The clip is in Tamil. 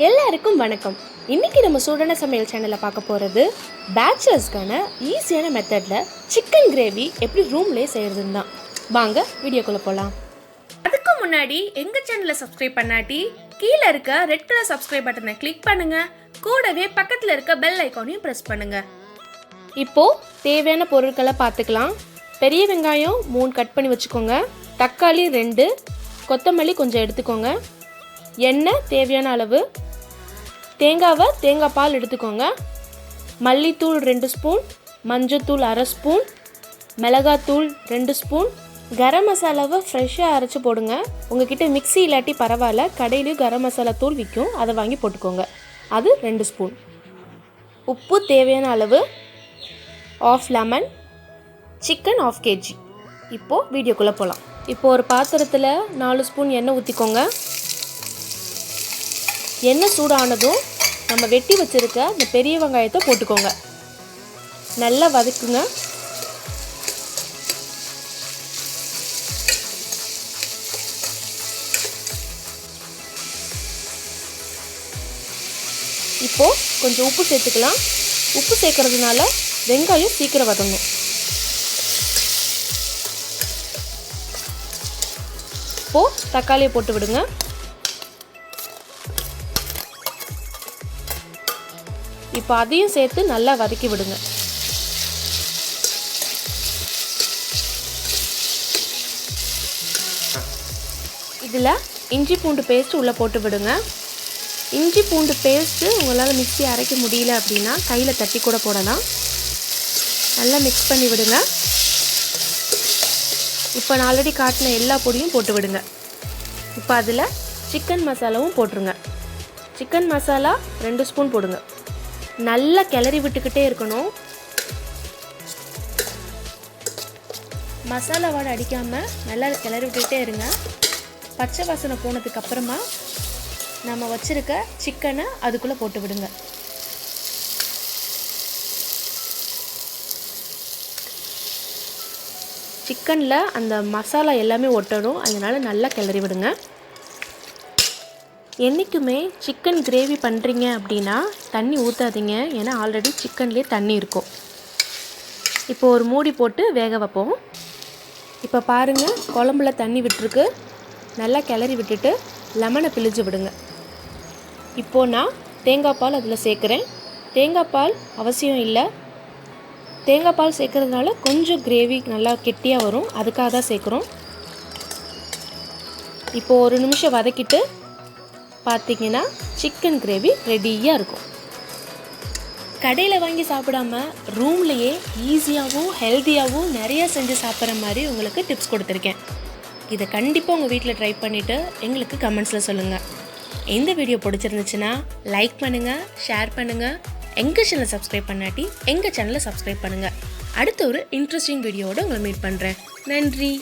எல்லாருக்கும் வணக்கம். இன்னைக்கு நம்ம சூடான சமையல் சேனல்ல பார்க்க போறது பேச்சுலர்ஸ்க்கான ஈஸியான மெத்தட்ல சிக்கன் கிரேவி எப்படி ரூம்லயே செய்யறதுன்னு தான். வாங்க வீடியோக்குள்ள போலாம். அதுக்கு முன்னாடி எங்க சேனலை சப்ஸ்கிரைப் பண்ணாட்டி கீழே இருக்க ரெட் கலர் சப்ஸ்கிரைப் பட்டனை கிளிக் பண்ணுங்க. கூடவே பக்கத்துல இருக்க பெல் ஐகானையும் பிரஸ் பண்ணுங்க. இப்போ தேவையான பொருட்களை பார்த்துக்கலாம். பெரிய வெங்காயம் 3 கட் பண்ணி வச்சுக்கோங்க. தக்காளி 2, கொத்தமல்லி கொஞ்சம் எடுத்துக்கோங்க. எண்ணெய் தேவையான அளவு, தேங்காய் பால் எடுத்துக்கோங்க. மல்லித்தூள் 2 ஸ்பூன், மஞ்சத்தூள் 1/2 ஸ்பூன், மிளகாத்தூள் 2 ஸ்பூன், கரம் மசாலாவை ஃப்ரெஷ்ஷாக அரைச்சி போடுங்க. உங்ககிட்ட மிக்ஸி இல்லாட்டி பரவாயில்ல, கடையிலையும் கரம் மசாலா தூள் விற்கும், அதை வாங்கி போட்டுக்கோங்க. அது 2 ஸ்பூன். உப்பு தேவையான அளவு, ½ லெமன், சிக்கன் ½ kg. இப்போது வீடியோக்குள்ளே போகலாம். இப்போது ஒரு பாத்திரத்தில் 4 ஸ்பூன் எண்ணெய் ஊற்றிக்கோங்க. எண்ணெய் சூடானதும் நம்ம வெட்டி வச்சுருக்க இந்த பெரிய வெங்காயத்தை போட்டுக்கோங்க. நல்லா வதக்குங்க. இப்போது கொஞ்சம் உப்பு சேர்த்துக்கலாம். உப்பு சேர்க்கறதுனால வெங்காயம் சீக்கிரம் வதங்கும். இப்போது தக்காளியை போட்டு விடுங்க. இப்போ அதையும் சேர்த்து நல்லா வதக்கி விடுங்க. இதில் இஞ்சி பூண்டு பேஸ்ட்டு உள்ளே போட்டு விடுங்க. இஞ்சி பூண்டு பேஸ்ட்டு உங்களால் மிக்ஸி அரைக்க முடியல அப்படின்னா கையில் தட்டி கூட போடலாம். நல்லா மிக்ஸ் பண்ணி விடுங்க. இப்போ நான் ஆல்ரெடி காட்டின எல்லா பொடியும் போட்டு விடுங்க. இப்போ அதில் சிக்கன் மசாலாவும் போட்டுருங்க. சிக்கன் மசாலா 2 ஸ்பூன் போடுங்க. நல்லா கிளறி விட்டுக்கிட்டே இருக்கணும். மசாலா வாடை அடிக்காமல் நல்லா கிளறி விட்டுக்கிட்டே இருங்க. பச்சை வாசனை போனதுக்கு அப்புறமா நம்ம வச்சுருக்க சிக்கனை அதுக்குள்ளே போட்டு விடுங்க. சிக்கனில் அந்த மசாலா எல்லாமே ஒட்டணும், அதனால் நல்லா கிளறி விடுங்க. என்றைக்குமே சிக்கன் கிரேவி பண்ணுறீங்க அப்படின்னா தண்ணி ஊற்றாதீங்க, ஏன்னா ஆல்ரெடி சிக்கன்லேயே தண்ணி இருக்கும். இப்போ ஒரு மூடி போட்டு வேக வைப்போம். இப்போ பாருங்கள், குழம்புல தண்ணி விட்டுருக்கு. நல்லா கிளறி விட்டுட்டு லெமனை பிழிஞ்சு விடுங்க. இப்போது நான் தேங்காய் பால் அதில் சேர்க்குறேன். தேங்காய் பால் அவசியம் இல்லை. தேங்காய் பால் சேர்க்குறதுனால கொஞ்சம் கிரேவி நல்லா கெட்டியாக வரும், அதுக்காக தான் சேர்க்குறோம். இப்போது 1 நிமிஷம் வதக்கிட்டு பார்த்தீங்கன்னா சிக்கன் கிரேவி ரெடியாக இருக்கும். கடையில் வாங்கி சாப்பிடாம ரூம்லேயே ஈஸியாகவும் ஹெல்த்தியாகவும் நிறையா செஞ்சு சாப்பிட்ற மாதிரி உங்களுக்கு டிப்ஸ் கொடுத்துருக்கேன். இதை கண்டிப்பாக உங்கள் வீட்டில் ட்ரை பண்ணிவிட்டு எங்களுக்கு கமெண்ட்ஸில் சொல்லுங்கள். இந்த வீடியோ பிடிச்சிருந்துச்சுன்னா லைக் பண்ணுங்கள், ஷேர் பண்ணுங்கள். எங்கள் சேனலை சப்ஸ்கிரைப் பண்ணாட்டி எங்கள் சேனலை சப்ஸ்கிரைப் பண்ணுங்கள். அடுத்த ஒரு இன்ட்ரெஸ்டிங் வீடியோவோடு உங்களை மீட் பண்ணுறேன். நன்றி.